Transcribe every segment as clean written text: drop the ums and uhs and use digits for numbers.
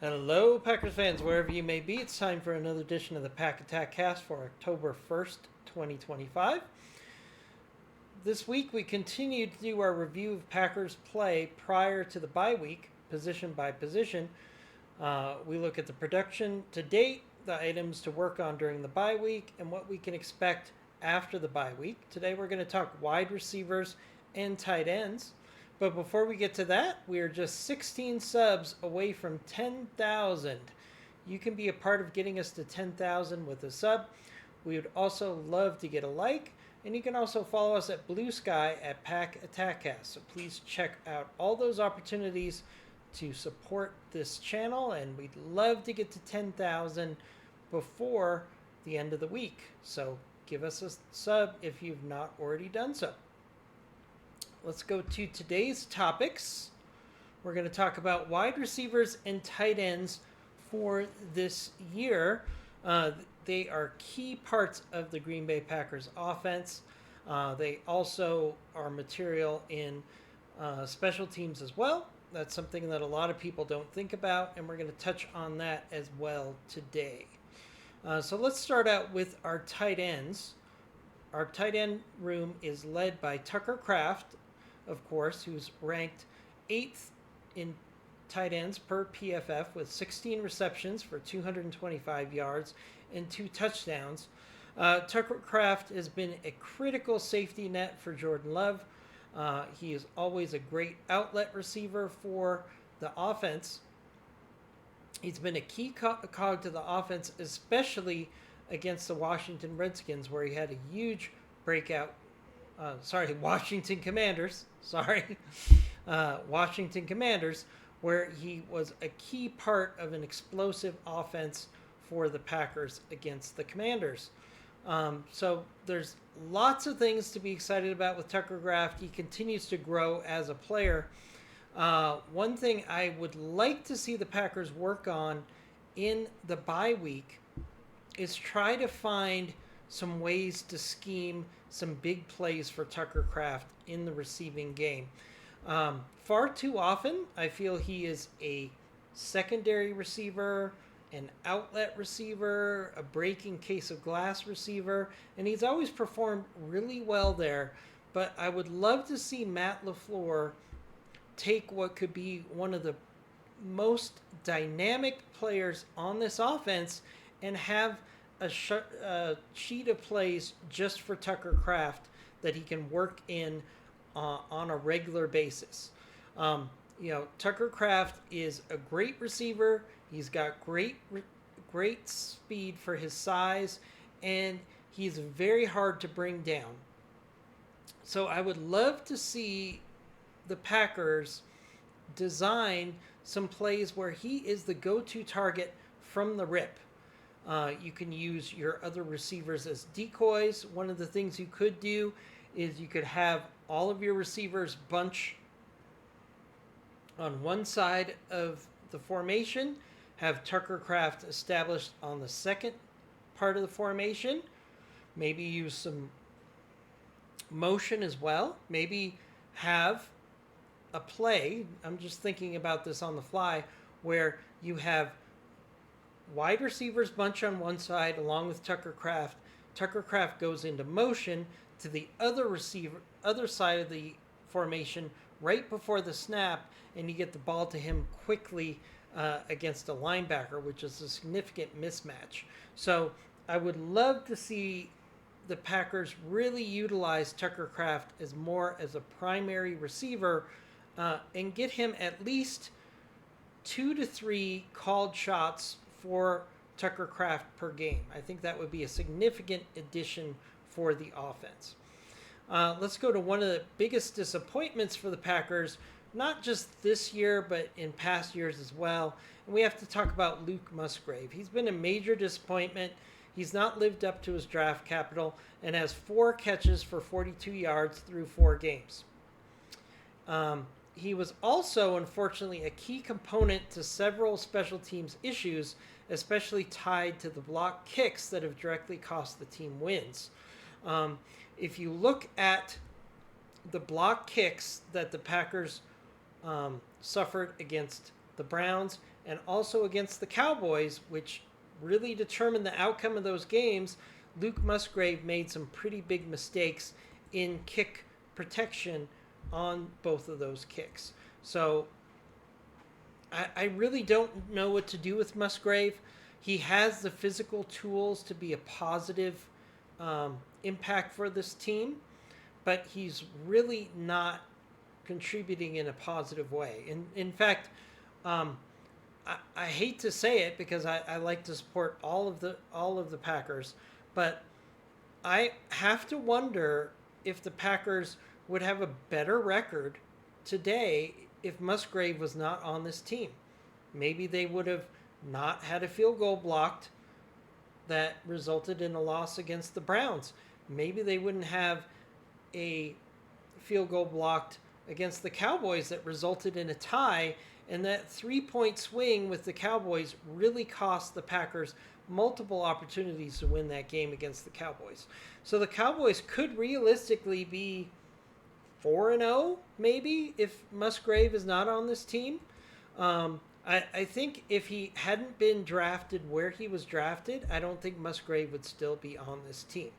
Hello, Packers fans, wherever you may be. It's time for another edition of the Pack Attack Cast for October 1st, 2025. This week, we continue to do our review of Packers play prior to the bye week, position by position. We look at the production to date, the items to work on during the bye week, and what we can expect after the bye week. Today, we're going to talk wide receivers and tight ends. But before we get to that, we are just 16 subs away from 10,000. You can be a part of getting us to 10,000 with a sub. We would also love to get a like, and you can also follow us at Blue Sky at Pack Attackcast. So please check out all those opportunities to support this channel, and we'd love to get to 10,000 before the end of the week. So give us a sub if you've not already done so. Let's go to today's topics. We're going to talk about wide receivers and tight ends for this year. They are key parts of the Green Bay Packers offense. They also are material in special teams as well. That's something that a lot of people don't think about, and we're going to touch on that as well today. So let's start out with our tight ends. Our tight end room is led by Tucker Kraft, of course, who's ranked 8th in tight ends per PFF with 16 receptions for 225 yards and 2 touchdowns. Tucker Kraft has been a critical safety net for Jordan Love. He is always a great outlet receiver for the offense. He's been a key cog to the offense, especially against the Washington Redskins, where he had a huge breakout. Washington Commanders. Washington Commanders, where he was a key part of an explosive offense for the Packers against the Commanders. So there's lots of things to be excited about with Tucker Kraft. He continues to grow as a player. One thing I would like to see the Packers work on in the bye week is try to find some ways to scheme some big plays for Tucker Kraft in the receiving game. Far too often, I feel he is a secondary receiver, an outlet receiver, a breaking case of glass receiver, and he's always performed really well there. But I would love to see Matt LaFleur take what could be one of the most dynamic players on this offense and have a sheet of plays just for Tucker Kraft that he can work in on a regular basis. Tucker Kraft is a great receiver. He's got great speed for his size, and he's very hard to bring down. So I would love to see the Packers design some plays where he is the go-to target from the rip. You can use your other receivers as decoys. One of the things you could do is you could have all of your receivers bunch on one side of the formation, have Tucker Kraft established on the second part of the formation, maybe use some motion as well, maybe have a play, I'm just thinking about this on the fly, where you have wide receivers bunch on one side along with Tucker Kraft. Tucker Kraft goes into motion to the other side of the formation right before the snap, and you get the ball to him quickly against a linebacker, which is a significant mismatch. So I would love to see the Packers really utilize Tucker Kraft as more as a primary receiver and get him at least 2 to 3 called shots for Tucker Kraft per game. I think that would be a significant addition for the offense. Let's go to one of the biggest disappointments for the Packers, not just this year, but in past years as well. And we have to talk about Luke Musgrave. He's been a major disappointment. He's not lived up to his draft capital and has 4 catches for 42 yards through 4 games. He was also, unfortunately, a key component to several special teams issues, especially tied to the block kicks that have directly cost the team wins. If you look at the block kicks that the Packers suffered against the Browns and also against the Cowboys, which really determined the outcome of those games, Luke Musgrave made some pretty big mistakes in kick protection on both of those kicks. So I really don't know what to do with Musgrave. He has the physical tools to be a positive impact for this team, but he's really not contributing in a positive way. In fact, I hate to say it because I like to support all of the Packers, but I have to wonder if the Packers would have a better record today if Musgrave was not on this team. Maybe they would have not had a field goal blocked that resulted in a loss against the Browns. Maybe they wouldn't have a field goal blocked against the Cowboys that resulted in a tie, and that 3-point swing with the Cowboys really cost the Packers multiple opportunities to win that game against the Cowboys. So the Cowboys could realistically be 4-0 maybe if Musgrave is not on this team. I think if he hadn't been drafted where he was drafted, I don't think Musgrave would still be on this team.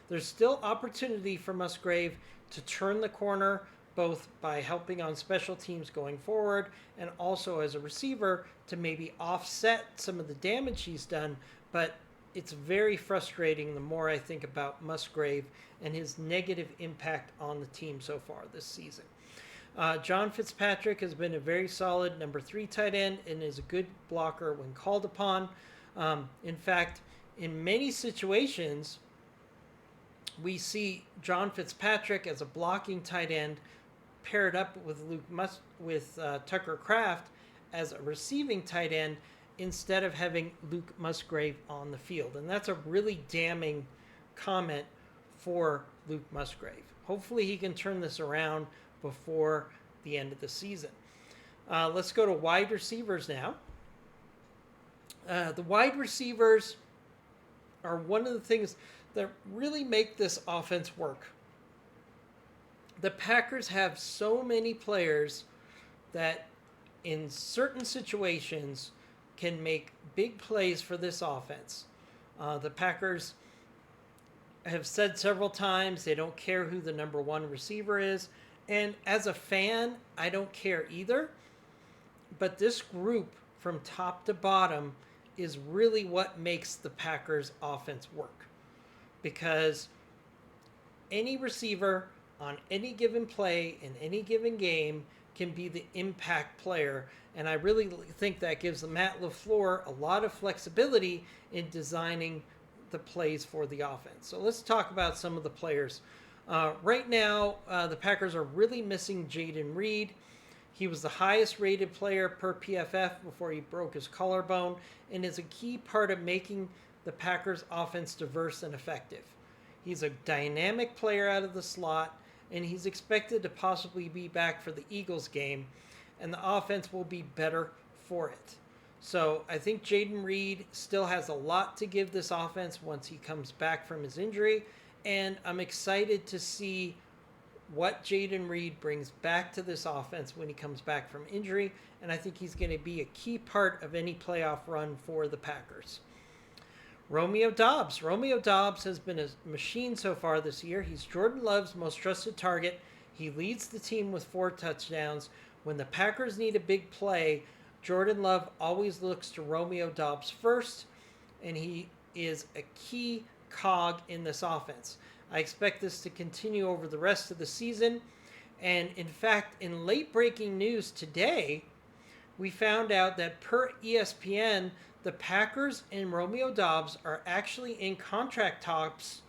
There's still opportunity for Musgrave to turn the corner, both by helping on special teams going forward and also as a receiver to maybe offset some of the damage he's done. But it's very frustrating the more I think about Musgrave and his negative impact on the team so far this season. John Fitzpatrick has been a very solid number 3 tight end and is a good blocker when called upon. In fact, in many situations, we see John Fitzpatrick as a blocking tight end paired up with Tucker Kraft as a receiving tight end instead of having Luke Musgrave on the field. And that's a really damning comment for Luke Musgrave. Hopefully he can turn this around before the end of the season. Let's go to wide receivers now. The wide receivers are one of the things that really make this offense work. The Packers have so many players that in certain situations can make big plays for this offense. The Packers have said several times they don't care who the number 1 receiver is. And as a fan, I don't care either. But this group from top to bottom is really what makes the Packers offense work. Because any receiver on any given play in any given game can be the impact player. And I really think that gives Matt LaFleur a lot of flexibility in designing the plays for the offense. So let's talk about some of the players. Right now, the Packers are really missing Jayden Reed. He was the highest rated player per PFF before he broke his collarbone and is a key part of making the Packers offense diverse and effective. He's a dynamic player out of the slot, and he's expected to possibly be back for the Eagles game, and the offense will be better for it. So I think Jayden Reed still has a lot to give this offense once he comes back from his injury, and I'm excited to see what Jayden Reed brings back to this offense when he comes back from injury, and I think he's going to be a key part of any playoff run for the Packers. Romeo Dobs. Romeo Dobs has been a machine so far this year. He's Jordan Love's most trusted target. He leads the team with 4 touchdowns. When the Packers need a big play, Jordan Love always looks to Romeo Dobs first, and he is a key cog in this offense. I expect this to continue over the rest of the season. And in fact, in late-breaking news today, we found out that per ESPN, the Packers and Romeo Dobs are actually in contract talks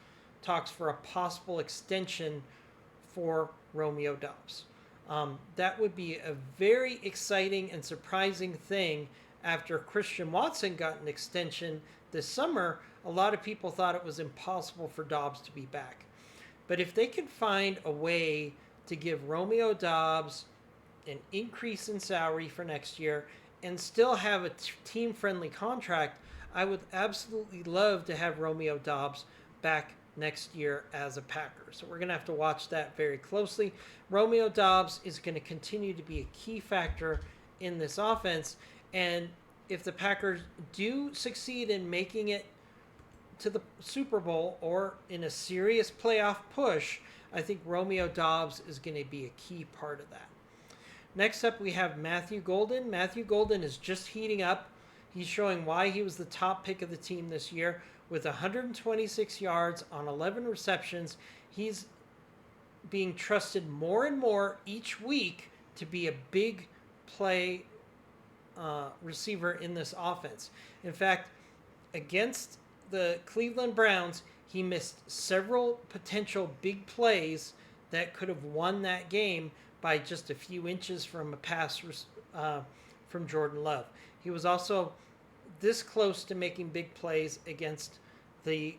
for a possible extension for Romeo Dobs. That would be a very exciting and surprising thing. After Christian Watson got an extension this summer, a lot of people thought it was impossible for Dobbs to be back. But if they can find a way to give Romeo Dobbs an increase in salary for next year and still have a team-friendly contract, I would absolutely love to have Romeo Dobbs back next year as a Packer. So we're going to have to watch that very closely. Romeo Dobbs is going to continue to be a key factor in this offense. And if the Packers do succeed in making it to the Super Bowl or in a serious playoff push, I think Romeo Dobbs is going to be a key part of that. Next up, we have Matthew Golden. Matthew Golden is just heating up. He's showing why he was the top pick of the team this year with 126 yards on 11 receptions. He's being trusted more and more each week to be a big play receiver in this offense. In fact, against the Cleveland Browns, he missed several potential big plays that could have won that game by just a few inches from a pass from Jordan Love. He was also this close to making big plays against the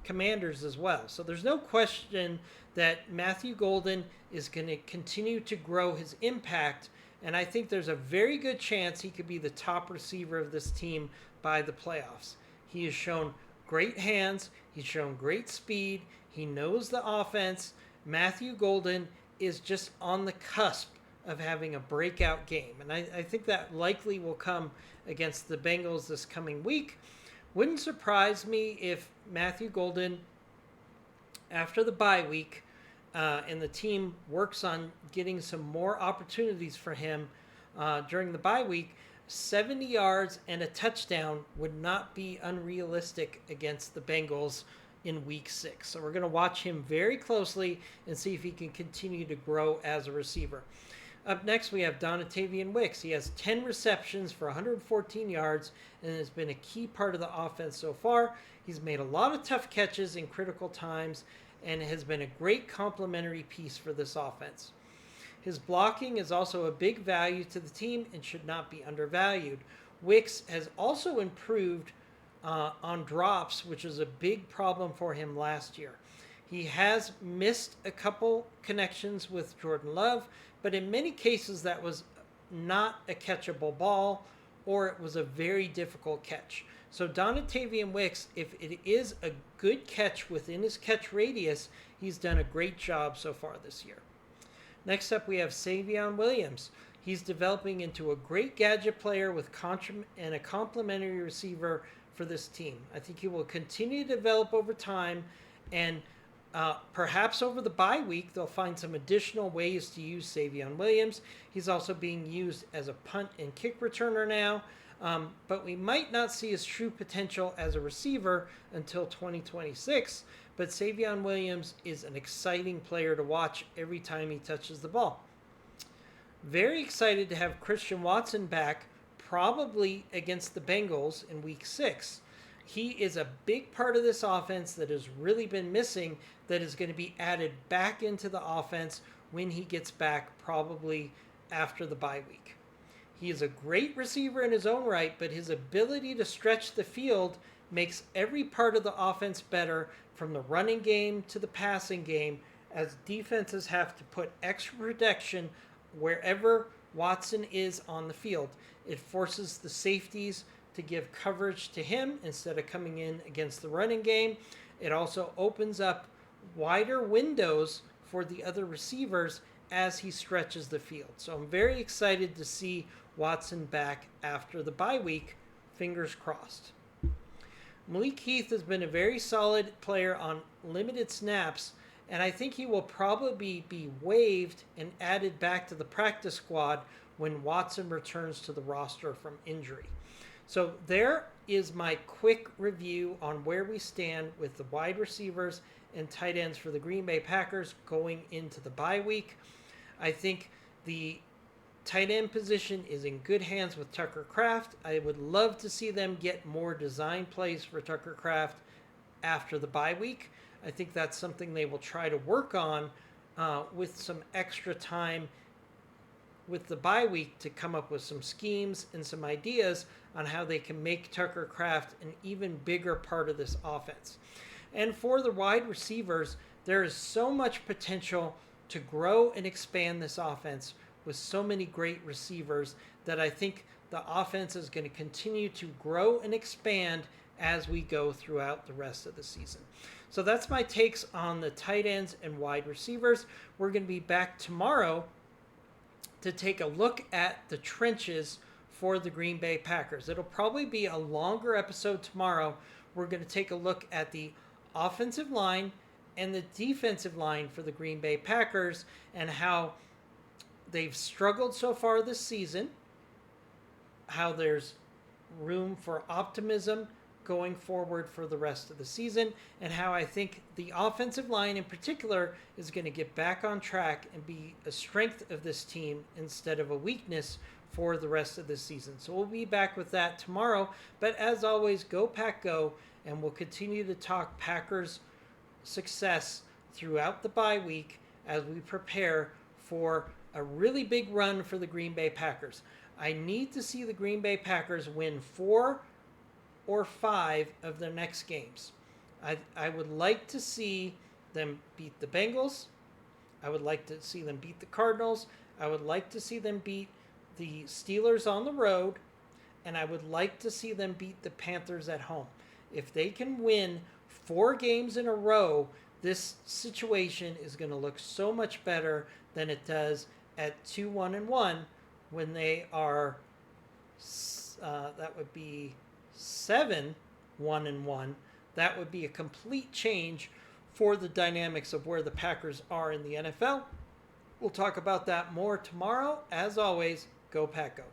Commanders as well. So there's no question that Matthew Golden is going to continue to grow his impact, and I think there's a very good chance he could be the top receiver of this team by the playoffs. He has shown great hands. He's shown great speed. He knows the offense. Matthew Golden is just on the cusp of having a breakout game. And I think that likely will come against the Bengals this coming week. Wouldn't surprise me if Matthew Golden, after the bye week, and the team works on getting some more opportunities for him during the bye week, 70 yards and a touchdown would not be unrealistic against the Bengals in week 6. So we're going to watch him very closely and see if he can continue to grow as a receiver. Up next, we have Dontavian Wicks. He has 10 receptions for 114 yards and has been a key part of the offense so far. He's made a lot of tough catches in critical times and has been a great complementary piece for this offense. His blocking is also a big value to the team and should not be undervalued. Wicks has also improved on drops, which is a big problem for him last year. He has missed a couple connections with Jordan Love, but in many cases that was not a catchable ball or it was a very difficult catch. So Dontavian Wicks, if it is a good catch within his catch radius, he's done a great job so far this year. Next up, we have Savion Williams. He's developing into a great gadget player with and a complementary receiver for this team. I think he will continue to develop over time, and perhaps over the bye week, they'll find some additional ways to use Savion Williams. He's also being used as a punt and kick returner now, but we might not see his true potential as a receiver until 2026. But Savion Williams is an exciting player to watch every time he touches the ball. Very excited to have Christian Watson back, probably against the Bengals in week 6. He is a big part of this offense that has really been missing, that is going to be added back into the offense when he gets back, probably after the bye week. He is a great receiver in his own right, but his ability to stretch the field makes every part of the offense better, from the running game to the passing game, as defenses have to put extra protection wherever Watson is on the field. It forces the safeties to give coverage to him instead of coming in against the running game. It also opens up wider windows for the other receivers as he stretches the field. So I'm very excited to see Watson back after the bye week. Fingers crossed. Malik Heath has been a very solid player on limited snaps, and I think he will probably be waived and added back to the practice squad when Watson returns to the roster from injury. So there is my quick review on where we stand with the wide receivers and tight ends for the Green Bay Packers going into the bye week. I think the tight end position is in good hands with Tucker Kraft. I would love to see them get more design plays for Tucker Kraft after the bye week. I think that's something they will try to work on with some extra time with the bye week to come up with some schemes and some ideas on how they can make Tucker Kraft an even bigger part of this offense. And for the wide receivers, there is so much potential to grow and expand this offense with so many great receivers that I think the offense is going to continue to grow and expand as we go throughout the rest of the season. So that's my takes on the tight ends and wide receivers. We're going to be back tomorrow to take a look at the trenches for the Green Bay Packers. It'll probably be a longer episode tomorrow. We're going to take a look at the offensive line and the defensive line for the Green Bay Packers and how they've struggled so far this season, how there's room for optimism going forward for the rest of the season, and how I think the offensive line in particular is going to get back on track and be a strength of this team instead of a weakness for the rest of the season. So we'll be back with that tomorrow. But as always, go Pack Go, and we'll continue to talk Packers success throughout the bye week as we prepare for a really big run for the Green Bay Packers. I need to see the Green Bay Packers win 4 or 5 of their next games. I would like to see them beat the Bengals. I would like to see them beat the Cardinals. I would like to see them beat the Steelers on the road. And I would like to see them beat the Panthers at home. If they can win 4 games in a row, this situation is going to look so much better than it does at 2-1-1 when they are, that would be 7-1-1. That would be a complete change for the dynamics of where the Packers are in the NFL. We'll talk about that more tomorrow. As always, go Pack Go.